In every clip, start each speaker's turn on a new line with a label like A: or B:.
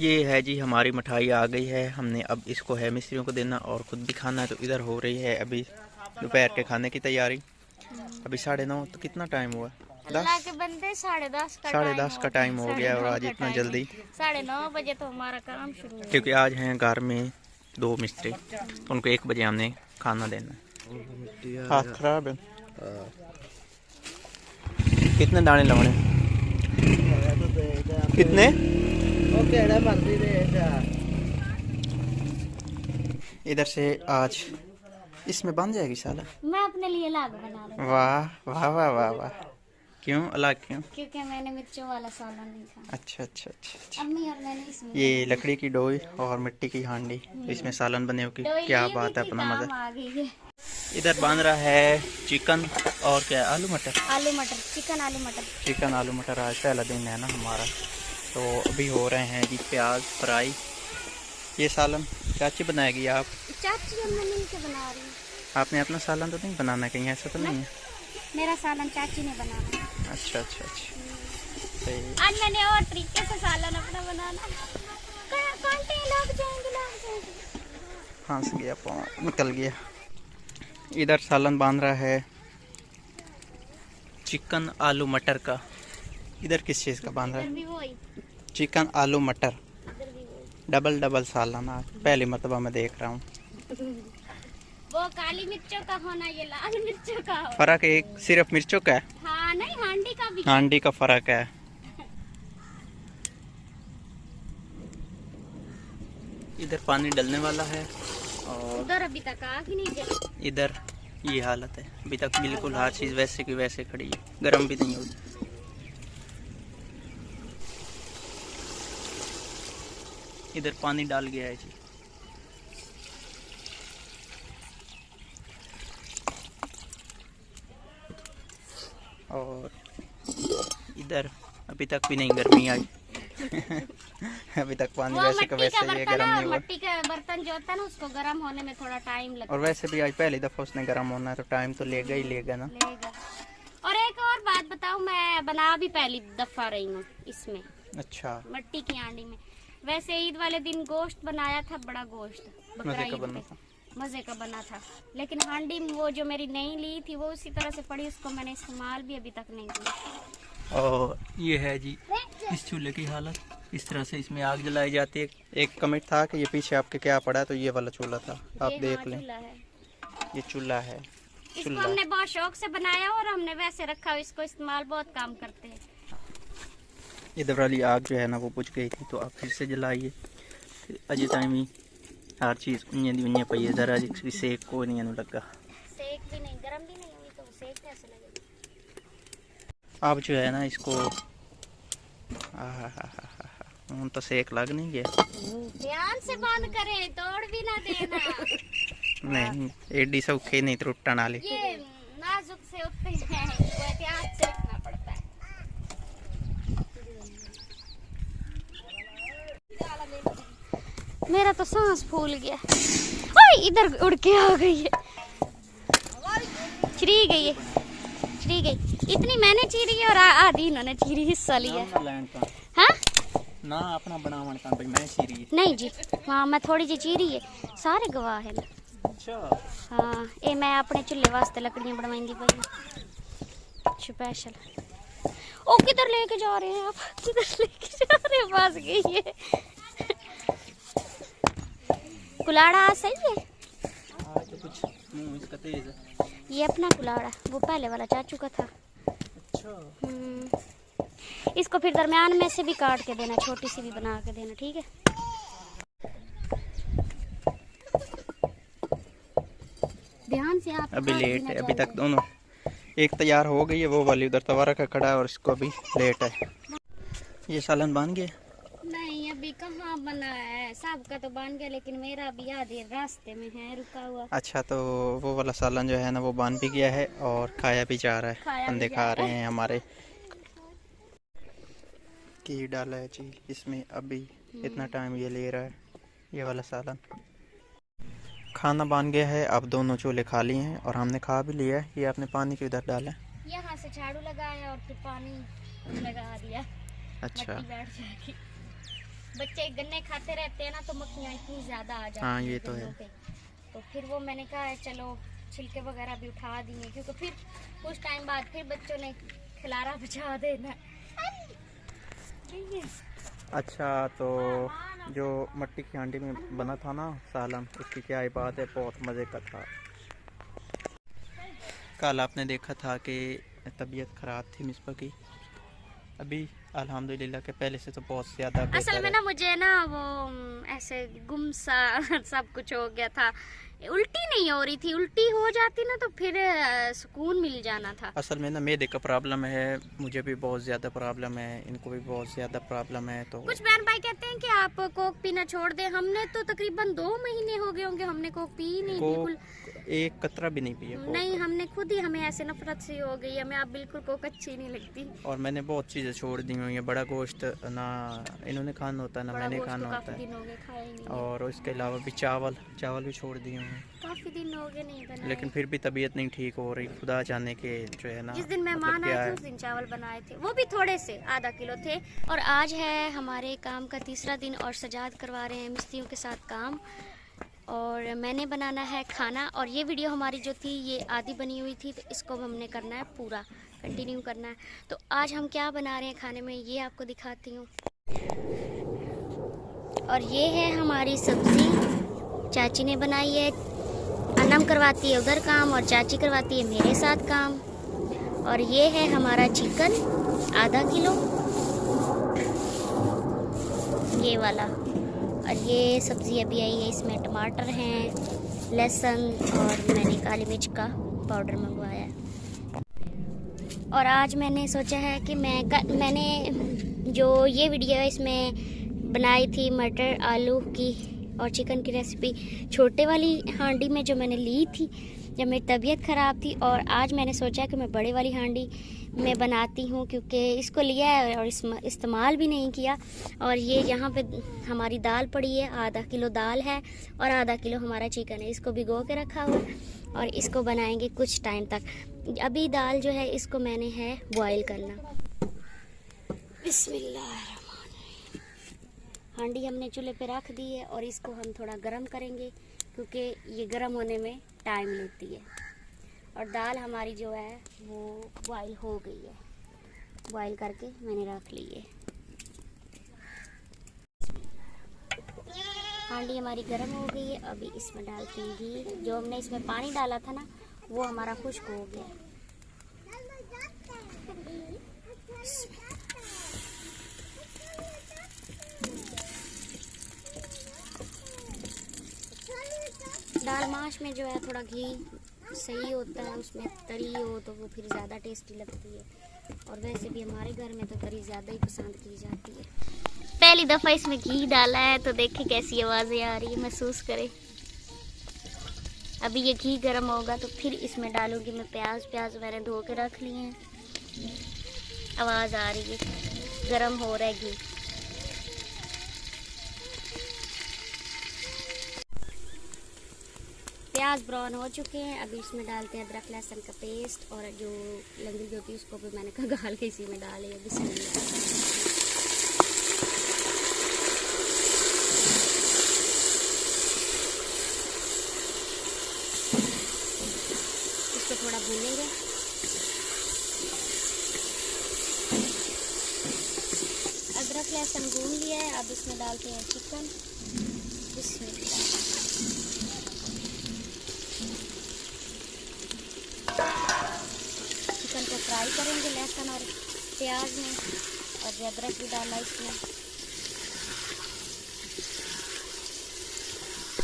A: ये है जी हमारी मिठाई आ गई है। हमने अब इसको है मिस्त्रियों को देना और ख़ुद भी खाना है। तो इधर हो रही है अभी दोपहर के खाने की तैयारी। अभी 9:30 तो कितना टाइम हुआ?
B: अल्लाह के बंदे 10:30
A: का टाइम हो गया और आज इतना जल्दी
B: 9:30 बजे तो हमारा काम शुरू है।
A: क्योंकि आज हैं घर में 2 मिस्त्री, उनको 1 बजे हमने खाना देना है। हाथ खराब है। कितने दाने लगने? कितने? इधर से आज इसमें बन जाएगी साला।
B: मैं अपने लिए लाग बना रही हूँ।
A: वाह वाह वाह वाह वाह। क्यों अलग क्यों?
B: क्योंकि मैंने मिर्चों वाला सालन नहीं खाया।
A: अच्छा।
B: अम्मी और मैंने इसमें
A: ये लकड़ी की डोई और मिट्टी की हांडी, इसमें सालन बने हो की क्या बात है, अपना मजा।
B: आ गई है।
A: इधर बन रहा है चिकन और क्या, आलू मटर
B: चिकन आलू मटर।
A: आज पहला दिन है ना हमारा। तो अभी हो रहे हैं जी प्याज फ्राई। ये सालन चाची बनाएगी आप?
B: चाची और मैं मिलकर बना रही हूँ।
A: आपने अपना सालन तो नहीं बनाना कहीं, ऐसा तो नहीं है?
B: मेरा सालन चाची ने बनाना।
A: अच्छा।
B: आज मैंने और तरीके से सालन अपना बनाना। लग जाएंगे।
A: फंस गया, पाँव निकल गया। इधर सालन बांध रहा है चिकन आलू मटर का। इधर किस चीज़ का बांध रहा है? चिकन आलू मटर डबल सालन। आज पहली मरतबा मैं देख रहा हूँ।
B: वो काली मिर्चों का होना, ये लाल मिर्चों का हो।
A: फर्क एक सिर्फ मिर्चों का है?
B: हाँ नहीं, हांडी का भी।
A: हांडी का फर्क है। इधर पानी डलने वाला है और
B: उधर अभी तक आग ही नहीं जली।
A: इधर ये हालत है, अभी तक बिल्कुल हर चीज़ वैसे की वैसे खड़ी है, गर्म भी नहीं होती। इधर पानी डाल गया है जी। और इधर अभी तक भी नहीं गर्मी आई। अभी तक पानी वैसे का वैसे ही गर्म नहीं हुआ।
B: मिट्टी का बर्तन जो होता है ना, उसको गर्म होने में थोड़ा टाइम लगता है।
A: और वैसे भी आज पहली दफा उसने गर्म होना है तो टाइम तो लेगा ना।
B: और एक और बात बताऊं, मैं बना भी पहली दफा रही हूँ इसमें।
A: अच्छा।
B: मिट्टी की हांडी में। वैसे ईद वाले दिन गोश्त बनाया था, बड़ा गोश्त मजे का बना था। लेकिन हांडी वो जो मेरी नई ली थी वो उसी तरह से पड़ी, उसको मैंने इस्तेमाल भी अभी तक नहीं किया।
A: और ये है जी इस चूल्हे की हालत। इस तरह से इसमें आग जलाई जाती है। एक कमेंट था कि ये पीछे आपके क्या पड़ा, तो ये वाला चूल्हा था, आप देख लें। ये चूल्हा है।
B: इसको हमने बहुत शौक से बनाया और हमने वैसे रखा, इसको इस्तेमाल बहुत काम करते हैं।
A: इधर वाली आग जो है ना वो बुझ गई थी, तो आप फिर से जलाइए। अजय टाइम ही हर चीज़ उन्हें पई है, जरा जी सेक को नहीं लगा।
B: सेक भी नहीं, गरम भी नहीं हुई तो सेक कैसे लगेगा?
A: आप जो है ना इसको तो सेक लग नहीं गया।
B: ध्यान से बंद करें, तोड़ भी ना देना।
A: नहीं एडी सौखे नहीं टूटने वाली।
B: ये नाजुक से होते हैं, वो एहतियात से रखना पड़ता है। मेरा तो सांस फूल गया। ओए इधर उड़ के आ गई है, चिरी गई। इतनी मैंने चीरी है और आधी इन्होंने चीरी, हिस्सा लिया। हाँ
A: ना अपना बनावन का भाई मैं चीरी
B: नहीं जी। हाँ मैं थोड़ी जी चीरी है, सारे गवाह है।
A: अच्छा।
B: हाँ ये मैं अपने चूल्हे वास्ते लकड़ियाँ बनवाएंगी भाई स्पेशल। ओ किधर लेके जा रहे हैं आप? किधर लेके जा रहे हैं? फंस गई है। कुलाड़ा सही है।
A: तो कुछ मुंह इसका तेज है।
B: ये अपना कुलाड़ा, वो पहले वाला चाचू का था।
A: अच्छा।
B: इसको फिर दरमियान में से भी काट के देना, छोटी सी भी बना के देना, ठीक है? ध्यान से आप।
A: अभी लेट है, अभी तक दोनों एक तैयार हो गई है, वो वाली उधर तवारा का खड़ा है और इसको अभी लेट है। ये सालन बन गया?
B: नहीं अभी कहाँ बना है, सब का तो बन गया लेकिन मेरा अभी आधे रास्ते में है, रुका हुआ।
A: अच्छा, तो वो वाला सालन जो है ना वो बन भी गया है और खाया भी जा रहा है। बंदे खा रहे हैं हमारे। की डाला है जी इसमें, अभी इतना टाइम ये ले रहा है। ये वाला सालन खाना बन गया है। अब दोनों चूल्हे खाली हैं और हमने खा भी लिया है। ये आपने पानी के इधर डाला है,
B: यहाँ से झाड़ू लगाया और फिर पानी लगा दिया।
A: अच्छा।
B: बैठ जाएगी। बच्चे गन्ने खाते रहते हैं ना तो मक्खियाँ इतनी ज्यादा आ जाती
A: हाँ,
B: हैं
A: ये तो है।
B: गन्नों पे। तो फिर वो मैंने कहा चलो छिलके वगैरह भी उठा दिए, क्योंकि फिर कुछ टाइम बाद फिर बच्चों ने खिलारा बचा देना। ठीक है।
A: अच्छा, तो जो मट्टी की हांडी में बना था ना सालन, उसकी क्या ही बात है, बहुत मज़े का था। कल आपने देखा था कि तबीयत ख़राब थी मिसबा की, अभी अल्हम्दुलिल्लाह के पहले से तो बहुत ज़्यादा
B: असल
A: बेहतर
B: में
A: है।
B: ना मुझे ना वो ऐसे गुम सा सब कुछ हो गया था। उल्टी नहीं हो रही थी, उल्टी हो जाती ना तो फिर सुकून मिल जाना था।
A: असल में ना मैदे का प्रॉब्लम है, मुझे भी बहुत ज़्यादा प्रॉब्लम है, इनको भी बहुत ज़्यादा प्रॉब्लम है। तो
B: कुछ बहन भाई कहते हैं कि आप कोक पीना छोड़ दें। हमने तो तकरीबन 2 महीने हो गए होंगे हमने कोक पी नहीं, बिल्कुल
A: एक कतरा भी नहीं पिया कोक
B: नहीं।
A: का।
B: हमने खुद ही, हमें ऐसे नफरत सी हो गई, हमें अब बिल्कुल कोक अच्छी नहीं लगती।
A: और मैंने बहुत चीज़ें छोड़ दी हुई हैं, बड़ा गोश्त ना इन्होंने खाना होता है ना
B: बड़ा
A: मैंने
B: गोश्त तो
A: खाना होता
B: काफी
A: है।
B: दिन हो गए खाए ही नहीं है।
A: और उसके अलावा भी चावल भी छोड़ दिए हुए हैं,
B: काफी दिन हो गए नहीं बनाए।
A: लेकिन फिर भी तबीयत नहीं ठीक हो रही, खुदा जाने के जो है ना
B: जिस दिन
A: मतलब
B: मेहमान आए
A: क्या
B: थे
A: है।
B: उस दिन चावल बनाए थे, वो भी थोड़े से आधा किलो थे। और आज है हमारे काम का तीसरा दिन और सजाद करवा रहे हैं मिस्त्रियों के साथ काम। और मैंने बनाना है खाना। और ये वीडियो हमारी जो थी ये आधी बनी हुई थी, तो इसको हमने करना है पूरा कंटिन्यू करना है। तो आज हम क्या बना रहे हैं खाने में ये आपको दिखाती हूँ। और ये है हमारी सब्जी, चाची ने बनाई है। अनम करवाती है उधर काम और चाची करवाती है मेरे साथ काम। और ये है हमारा चिकन आधा किलो, ये वाला। और ये सब्ज़ी अभी आई है, इसमें टमाटर हैं, लहसुन और मैंने काली मिर्च का पाउडर मंगवाया है। और आज मैंने सोचा है कि मैंने जो ये वीडियो है इसमें बनाई थी मटर आलू की और चिकन की रेसिपी छोटे वाली हांडी में जो मैंने ली थी जब मेरी तबीयत ख़राब थी। और आज मैंने सोचा कि मैं बड़े वाली हांडी में बनाती हूँ, क्योंकि इसको लिया है और इस्तेमाल भी नहीं किया। और ये यहाँ पे हमारी दाल पड़ी है, आधा किलो दाल है और आधा किलो हमारा चिकन है। इसको भिगो के रखा हुआ और इसको बनाएंगे कुछ टाइम तक। अभी दाल जो है इसको मैंने है बॉईल करना। बिस्मिल्लाह। हांडी हमने चूल्हे पे रख दी है और इसको हम थोड़ा गर्म करेंगे, क्योंकि ये गर्म होने में टाइम लेती है। और दाल हमारी जो है वो बॉईल हो गई है, बॉईल करके मैंने रख ली है। हांडी हमारी गर्म हो गई है, अभी इसमें डालती हूँ घी। जो हमने इसमें पानी डाला था ना वो हमारा खुश्क हो गया। दाल माश में जो है थोड़ा घी सही होता है, उसमें तरी हो तो वो फिर ज़्यादा टेस्टी लगती है। और वैसे भी हमारे घर में तो तरी ज़्यादा ही पसंद की जाती है। पहली दफ़ा इसमें घी डाला है तो देखिए कैसी आवाज़ें आ रही है, महसूस करें। अभी ये घी गर्म होगा तो फिर इसमें डालूंगी मैं प्याज मैंने धो के रख लिए हैं। आवाज़ आ रही है, गर्म हो रहा है घी। प्याज ब्राउन हो चुके हैं, अभी इसमें डालते हैं अदरक लहसुन का पेस्ट। और जो लंगड़ी होती है उसको भी मैंने खंगाल के इसी में डाले है। बिस्मिल्लाह। इसको थोड़ा भूनेंगे। अदरक लहसुन भून लिया है, अब इसमें डालते हैं चिकन। बिस्मिल्लाह। चिकन को फ्राई करेंगे लहसुन और प्याज में, और अदरक भी डाला इसमें।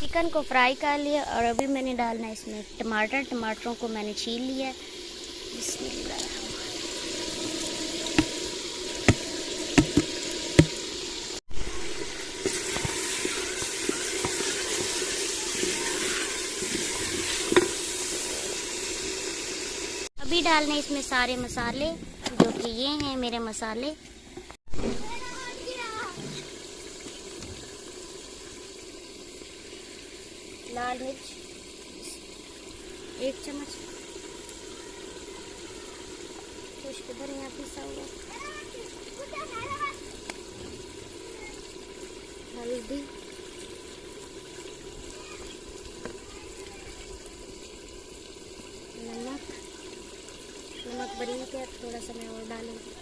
B: चिकन को फ्राई कर लिया और अभी मैंने डालना है इसमें टमाटरों को मैंने छील लिया है। बिस्मिल्लाह। अभी डालने इसमें सारे मसाले, जो कि ये हैं मेरे मसाले। लाल मिर्च 1 चम्मच, खुश्क धनिया पिसा हुआ, हल्दी, नमक, नमक बारीक है, थोड़ा सा मैं और डालूंगी।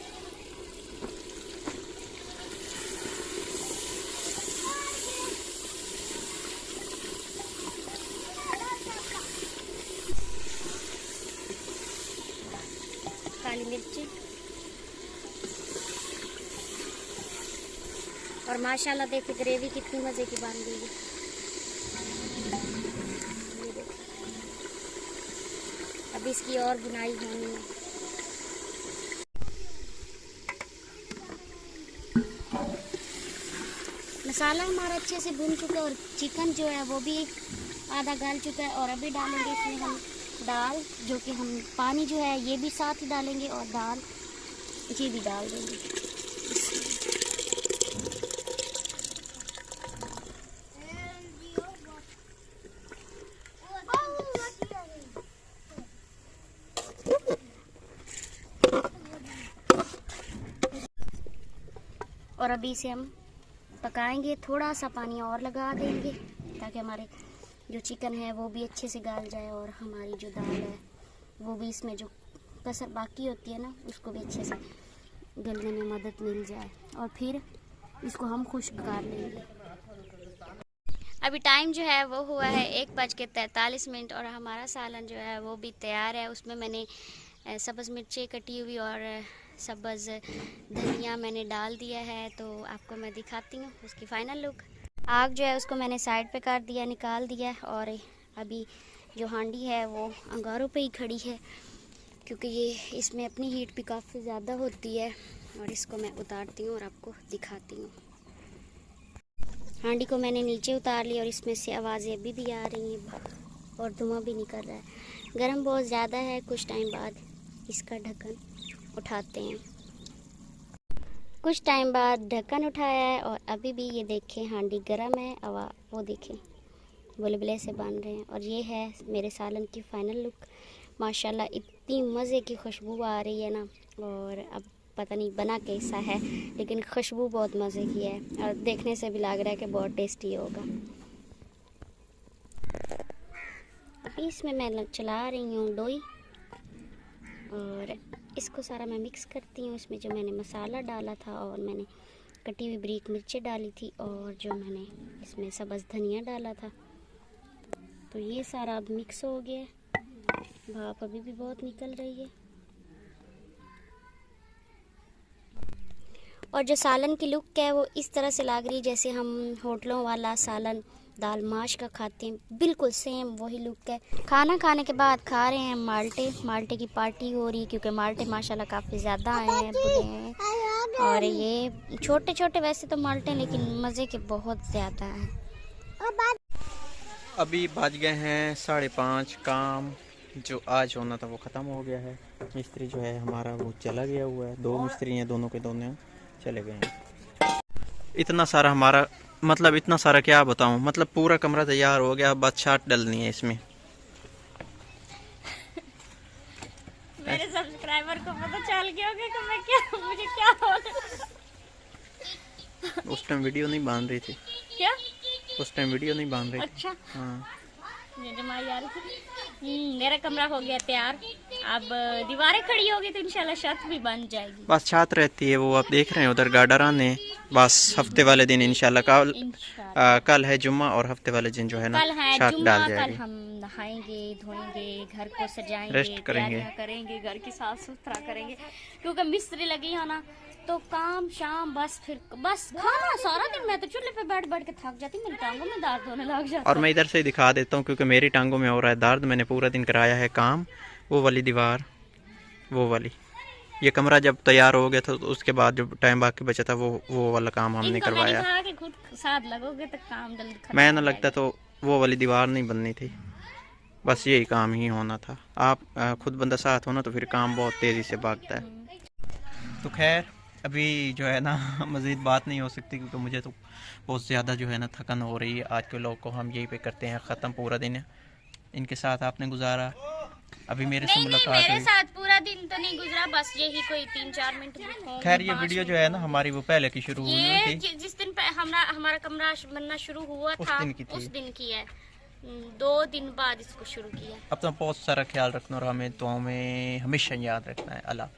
B: काली मिर्ची, और माशाल्लाह देखिए ग्रेवी कितनी मज़े की बन गई है। ये देखो, अब इसकी और बुनाई होनी है। मसाला हमारा अच्छे से भुन चुका है और चिकन जो है वो भी आधा गल चुका है। और अभी डालेंगे इसमें हम दाल, जो कि हम पानी जो है ये भी साथ ही डालेंगे और दाल ये भी डाल देंगे। और अभी इसे हम पकाएंगे, थोड़ा सा पानी और लगा देंगे ताकि हमारे जो चिकन है वो भी अच्छे से गल जाए और हमारी जो दाल है वो भी इसमें जो कसर बाकी होती है ना उसको भी अच्छे से गलने में मदद मिल जाए। और फिर इसको हम खुश्क कर लेंगे। अभी टाइम जो है वो हुआ है 1:43 और हमारा सालन जो है वो भी तैयार है। उसमें मैंने सब्ज़ मिर्ची कटी हुई और सब्ज़ धनिया मैंने डाल दिया है, तो आपको मैं दिखाती हूँ उसकी फ़ाइनल लुक। आग जो है उसको मैंने साइड पे कर दिया, निकाल दिया। और अभी जो हांडी है वो अंगारों पे ही खड़ी है क्योंकि ये इसमें अपनी हीट भी काफ़ी ज़्यादा होती है। और इसको मैं उतारती हूँ और आपको दिखाती हूँ। हांडी को मैंने नीचे उतार लिया और इसमें से आवाज़ें अभी भी आ रही हैं और धुआं भी निकल रहा है। गर्म बहुत ज़्यादा है। कुछ टाइम बाद इसका ढक्कन उठाते हैं। कुछ टाइम बाद ढक्कन उठाया है और अभी भी ये देखें हांडी गर्म है। वो देखें बुलबुले से बन रहे हैं। और ये है मेरे सालन की फ़ाइनल लुक। माशाल्लाह इतनी मज़े की खुशबू आ रही है ना। और अब पता नहीं बना कैसा है, लेकिन खुशबू बहुत मज़े की है और देखने से भी लग रहा है कि बहुत टेस्टी होगा। अभी इसमें मैं चला रही हूँ लोई और इसको सारा मैं मिक्स करती हूँ। इसमें जो मैंने मसाला डाला था और मैंने कटी हुई बारीक मिर्चें डाली थी और जो मैंने इसमें सब्ज़ धनिया डाला था, तो ये सारा अब मिक्स हो गया। भाप अभी भी बहुत निकल रही है। और जो सालन की लुक है वो इस तरह से लग रही है जैसे हम होटलों वाला सालन दाल माश का खाते हैं, बिल्कुल सेम वही लुक है। खाना खाने के बाद खा रहे हैं माल्टे की पार्टी हो रही है क्योंकि माल्टे माशाल्लाह काफ़ी ज़्यादा आए हैं, बड़े हैं। और ये छोटे छोटे वैसे तो माल्टे हैं लेकिन मज़े के बहुत ज़्यादा हैं।
A: अभी बज गए हैं 5:30। काम जो आज होना था वो ख़त्म हो गया है। मिस्त्री जो है हमारा वो चला गया हुआ है। 2 मिस्त्री हैं, दोनों के दोनों चले गए हैं। इतना सारा हमारा मतलब इतना सारा क्या बताऊं, मतलब पूरा कमरा तैयार हो गया। बस छाट डलनी है इसमें।
B: मेरे सब्सक्राइबर को पता चल गया होगा कि मैं क्या मुझे क्या हो गया।
A: उस टाइम वीडियो नहीं बांध रही थी।
B: क्या?
A: उस टाइम वीडियो नहीं बांध रही थी।
B: अच्छा
A: हाँ,
B: मेरा कमरा हो गया तैयार। अब दीवारें खड़ी होगी तो इंशाल्लाह छत भी बन जाएगी।
A: बस छात रहती है वो आप देख रहे हैं उधर गार्डर आने। बस हफ्ते वाले दिन इंशाल्लाह कल है जुम्मा और हफ्ते वाले दिन जो है ना छत डाल जाएगी।
B: कल हम नहाएंगे, धोएंगे, घर को सजाएंगे,
A: रेस्ट
B: करेंगे, घर की साफ सुथरा करेंगे क्योंकि मिस्त्री लगी है ना। तो काम शाम बस खाना सारा दिन। मैं तो चूल्हे पे बैठ बैठ के थक जाती, मेरी टांगों में दर्द होने लग जाता।
A: और मैं इधर से दिखा देता हूँ क्योंकि मेरी टांगों में हो रहा है दर्द। मैंने पूरा दिन कराया है काम। वो वाली दीवार, वो वाली, ये कमरा जब तैयार हो गया था तो उसके बाद जो टाइम बाकी बचा था वो वाला काम हमने करवाया।
B: मैंने कहा कि खुद साथ लगोगे तो काम जल्दी खत्म
A: मैं ना लगता तो वो वाली दीवार नहीं बननी थी। बस यही काम ही होना था। आप खुद बंदा साथ होना तो फिर काम बहुत तेज़ी से भागता है। तो खैर अभी जो है ना मज़ीद बात नहीं हो सकती क्योंकि मुझे तो बहुत ज़्यादा जो है ना थकन हो रही है। आज के लोग को हम यहीं पे करते हैं ख़त्म। पूरा दिन इनके साथ आपने गुजारा। अभी मेरे से मुलाकात
B: मेरे
A: हुई।
B: साथ पूरा दिन दिन तो नहीं गुजरा, बस यही कोई 3-4 मिनट होंगे,
A: खैर ये
B: 5
A: वीडियो जो
B: मिनट
A: है ना हमारी वो पहले की शुरू हुई
B: ये
A: थी।
B: जिस दिन हमारा कमरा बनना शुरू हुआ
A: उस
B: था
A: दिन की थी।
B: उस दिन की है। 2 दिन बाद इसको शुरू किया।
A: अपना बहुत सारा ख्याल रखना और हमें दुआओं में हमेशा याद रखना है। अल्लाह।